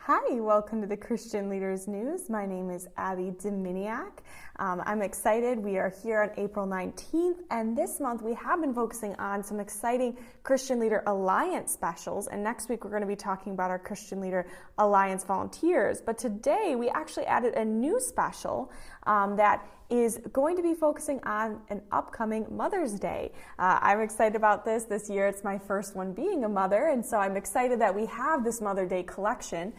Hi, welcome to the Christian Leaders News. My name is Abby Dominiak. I'm excited. We are here on April 19th, and this month we have been focusing on some exciting Christian Leader Alliance specials, and next week we're going to be talking about our Christian Leader Alliance volunteers. But today we actually added a new special that is going to be focusing on an upcoming Mother's Day. I'm excited about this year. It's my first one being a mother, and so I'm excited that we have this Mother Day collection.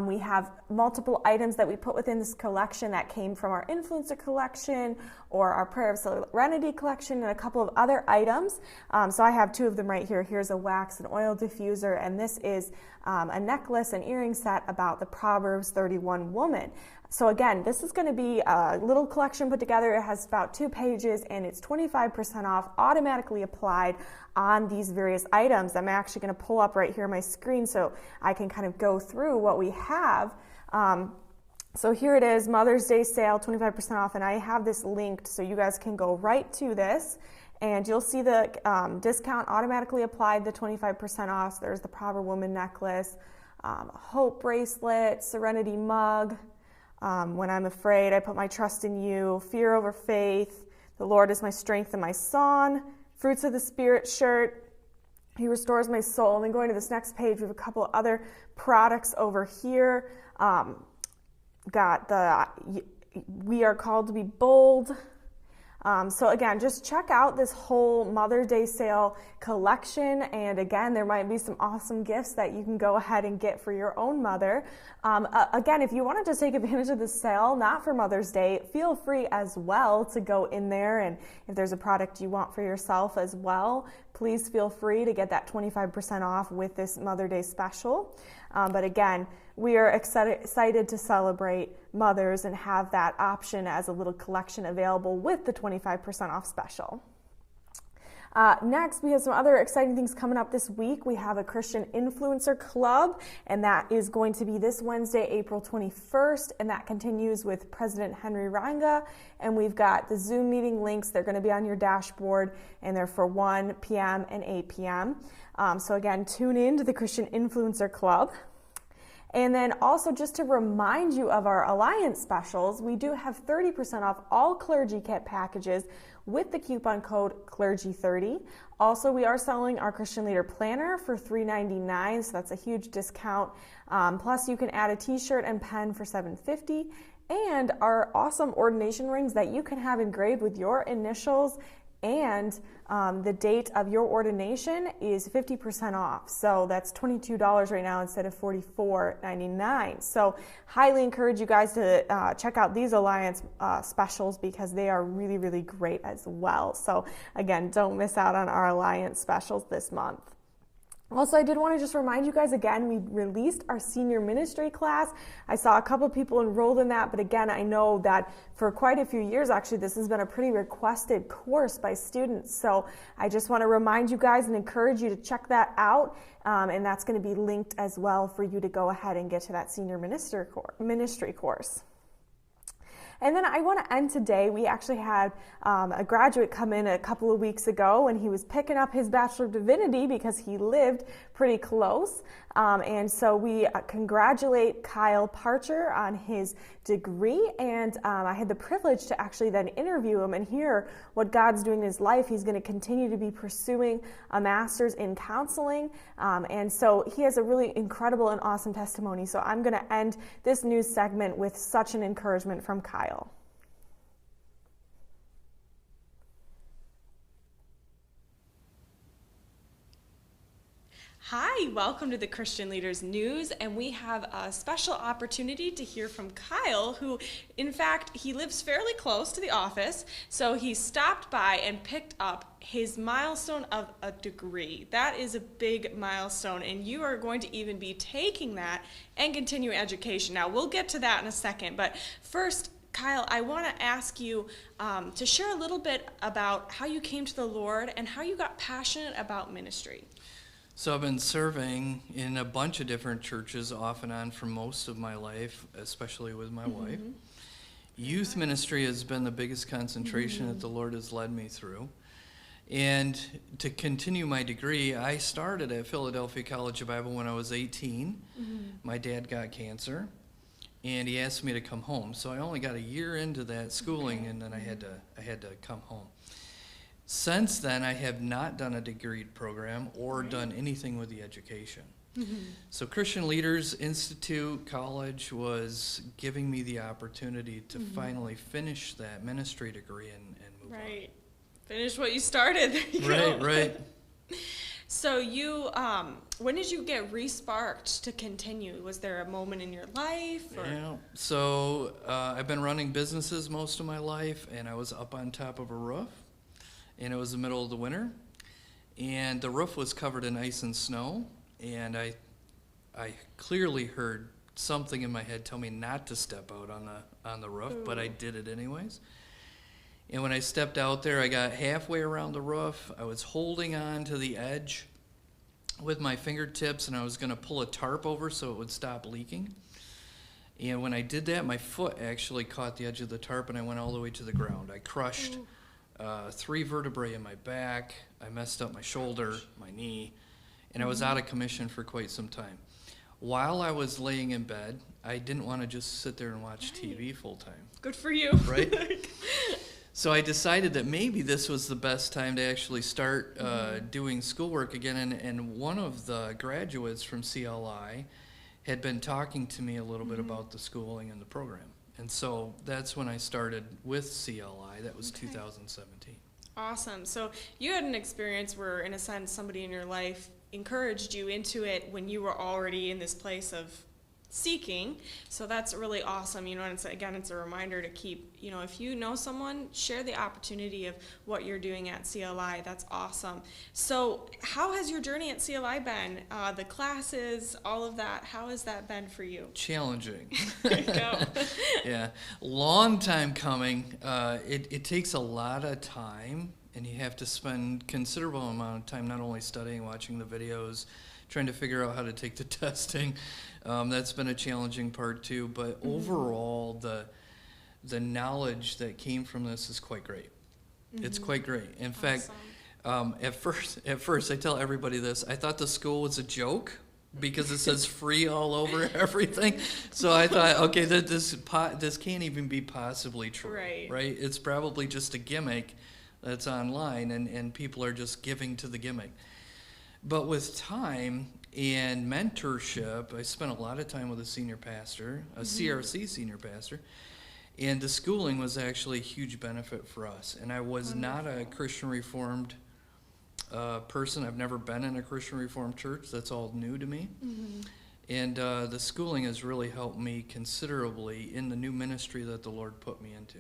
We have multiple items that we put within this collection that came from our influencer collection or our Prayer of Serenity collection and a couple of other items. So I have two of them right here. Here's a wax and oil diffuser, and this is a necklace and earring set about the Proverbs 31 woman. So again, this is going to be a little collection put together. It has about 2 pages, and it's 25% off, automatically applied on these various items. I'm actually going to pull up right here on my screen so I can kind of go through what we have. So here it is, Mother's Day sale, 25% off, and I have this linked so you guys can go right to this. And you'll see the discount automatically applied, the 25% off. So there's the Proverb Woman necklace, Hope bracelet, Serenity mug. When I'm afraid, I put my trust in you. Fear over faith. The Lord is my strength and my song. Fruits of the Spirit shirt. He restores my soul. And then going to this next page, we have a couple of other products over here. Got the We Are Called to Be Bold. So again, just check out this whole Mother's Day sale collection, and again, there might be some awesome gifts that you can go ahead and get for your own mother. Again, if you wanted to take advantage of the sale, not for Mother's Day, feel free as well to go in there, and if there's a product you want for yourself as well, please feel free to get that 25% off with this Mother's Day special. But again, we are excited to celebrate mothers and have that option as a little collection available with the 25% off special. Next, we have some other exciting things coming up this week. We have a Christian Influencer Club, and that is going to be this Wednesday, April 21st, and that continues with President Henry Ranga. And we've got the Zoom meeting links. They're going to be on your dashboard, and they're for 1 p.m. and 8 p.m. So again, tune in to the Christian Influencer Club. And then also just to remind you of our Alliance specials, we do have 30% off all clergy kit packages with the coupon code CLERGY30. Also, we are selling our Christian Leader Planner for $3.99, so that's a huge discount. Plus, you can add a t-shirt and pen for $7.50. And our awesome ordination rings that you can have engraved with your initials and the date of your ordination is 50% off. So that's $22 right now instead of $44.99. So highly encourage you guys to check out these Alliance specials because they are really, really great as well. So again, don't miss out on our Alliance specials this month. Also, I did want to just remind you guys again, we released our senior ministry class. I saw a couple people enrolled in that, but again, I know that for quite a few years, actually, this has been a pretty requested course by students. So I just want to remind you guys and encourage you to check that out. And that's going to be linked as well for you to go ahead and get to that senior ministry course. And then I want to end today. We actually had a graduate come in a couple of weeks ago, and he was picking up his Bachelor of Divinity because he lived pretty close. And so we congratulate Kyle Parcher on his degree, and I had the privilege to actually then interview him and hear what God's doing in his life. He's going to continue to be pursuing a master's in counseling, and so he has a really incredible and awesome testimony. So I'm going to end this news segment with such an encouragement from Kyle. Hi, welcome to the Christian Leaders News, and we have a special opportunity to hear from Kyle, who, in fact, he lives fairly close to the office, so he stopped by and picked up his milestone of a degree. That is a big milestone, and you are going to even be taking that and continue education. Now, we'll get to that in a second, but first, Kyle, I want to ask you to share a little bit about how you came to the Lord and how you got passionate about ministry. So I've been serving in a bunch of different churches off and on for most of my life, especially with my wife. Youth ministry has been the biggest concentration that the Lord has led me through. And to continue my degree, I started at Philadelphia College of Bible when I was 18. My dad got cancer, and he asked me to come home. So I only got a year into that schooling, and then I had to come home. Since then, I have not done a degree program or done anything with the education. So Christian Leaders Institute College was giving me the opportunity to finally finish that ministry degree and move on. Finish what you started. There you go. Right. So you, when did you get re-sparked to continue? Was there a moment in your life? Or? Yeah. So I've been running businesses most of my life, and I was up on top of a roof, and it was the middle of the winter, and the roof was covered in ice and snow, and I clearly heard something in my head tell me not to step out on the roof, but I did it anyways. And when I stepped out there, I got halfway around the roof. I was holding on to the edge with my fingertips, and I was going to pull a tarp over so it would stop leaking. And when I did that, my foot actually caught the edge of the tarp, and I went all the way to the ground. I crushed 3 vertebrae in my back. I messed up my shoulder, my knee, and I was out of commission for quite some time. While I was laying in bed, I didn't want to just sit there and watch TV full time. Good for you. Right? So I decided that maybe this was the best time to actually start doing schoolwork again. And one of the graduates from CLI had been talking to me a little bit about the schooling and the program. And so that's when I started with CLI. That was 2017. Awesome. So you had an experience where, in a sense, somebody in your life encouraged you into it when you were already in this place of seeking. So that's really awesome. And it's a reminder to keep, if you know someone, share the opportunity of what you're doing at CLI. That's awesome. So how has your journey at CLI been? The classes, all of that, how has that been for you? Challenging. There you go. Yeah, long time coming. It takes a lot of time, and you have to spend considerable amount of time not only studying, watching the videos, trying to figure out how to take the testing. That's been a challenging part too, but overall the knowledge that came from this is quite great. It's quite great. In fact, at first I tell everybody this, I thought the school was a joke because it says free all over everything. So I thought, okay, this can't even be possibly true, right? It's probably just a gimmick that's online, and people are just giving to the gimmick. But with time and mentorship, I spent a lot of time with a senior pastor, a CRC senior pastor, and the schooling was actually a huge benefit for us. And I was not a Christian Reformed person. I've never been in a Christian Reformed church. That's all new to me. And the schooling has really helped me considerably in the new ministry that the Lord put me into.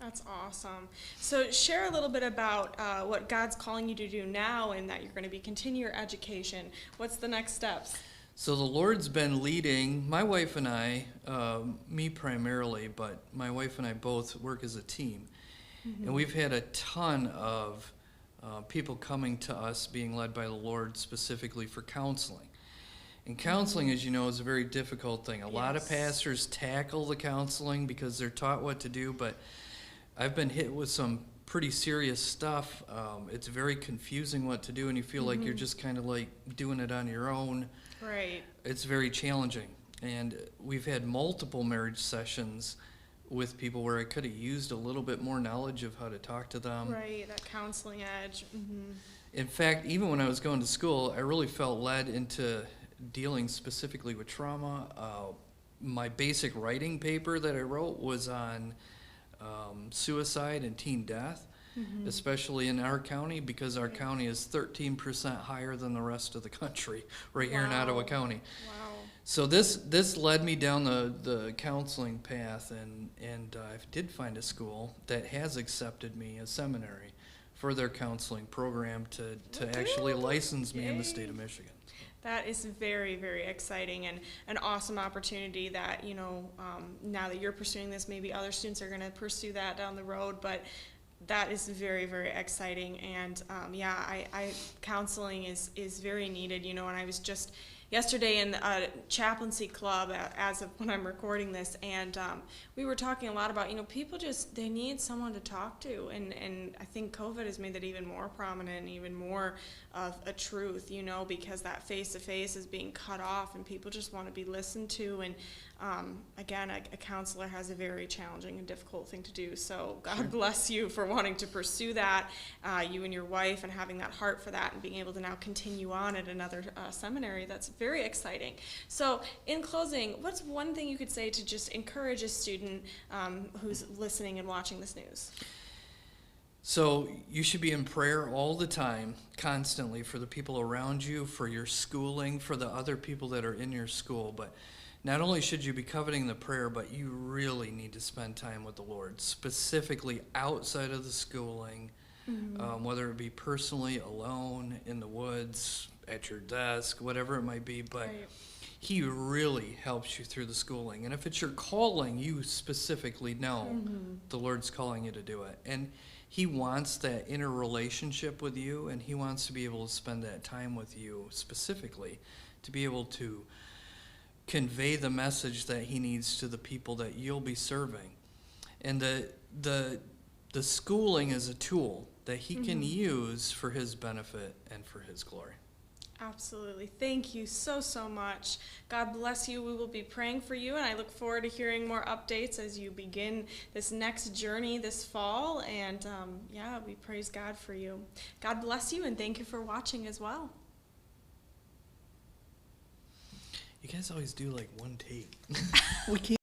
That's awesome. So share a little bit about what God's calling you to do now, and that you're going to be continue your education. What's the next steps? So the Lord's been leading my wife and I, me primarily, but my wife and I both work as a team. And we've had a ton of people coming to us being led by the Lord specifically for counseling. And counseling, as you know, is a very difficult thing. A lot of pastors tackle the counseling because they're taught what to do, but I've been hit with some pretty serious stuff. It's very confusing what to do, and you feel like you're just kind of like doing it on your own. Right. It's very challenging. And we've had multiple marriage sessions with people where I could have used a little bit more knowledge of how to talk to them. Right, that counseling edge. In fact, even when I was going to school, I really felt led into dealing specifically with trauma. My basic writing paper that I wrote was on suicide and teen death, especially in our county, because our county is 13% higher than the rest of the country right here in Ottawa County. Wow. So this led me down the counseling path, and I did find a school that has accepted me, a seminary, for their counseling program to actually license me in the state of Michigan. That is very, very exciting, and an awesome opportunity that, now that you're pursuing this, maybe other students are going to pursue that down the road, but that is very, very exciting. And counseling is very needed, and I was just yesterday in a chaplaincy club as of when I'm recording this, and we were talking a lot about, people just, they need someone to talk to, and I think COVID has made that even more prominent and even more of a truth, because that face-to-face is being cut off and people just want to be listened to. And again, a counselor has a very challenging and difficult thing to do, so God bless you for wanting to pursue that, you and your wife, and having that heart for that, and being able to now continue on at another seminary. That's very exciting. So in closing, what's one thing you could say to just encourage a student who's listening and watching this news? So you should be in prayer all the time, constantly, for the people around you, for your schooling, for the other people that are in your school. But not only should you be coveting the prayer, but you really need to spend time with the Lord, specifically outside of the schooling, whether it be personally, alone, in the woods, at your desk, whatever it might be. But He really helps you through the schooling. And if it's your calling, you specifically know the Lord's calling you to do it. And He wants that inner relationship with you, and He wants to be able to spend that time with you specifically to be able to convey the message that He needs to the people that you'll be serving. And the schooling is a tool that He can use for His benefit and for His glory. Absolutely. Thank you so much. God bless you. We will be praying for you, and I look forward to hearing more updates as you begin this next journey this fall. And we praise God for you. God bless you, and thank you for watching as well. You guys always do like one take. We can't.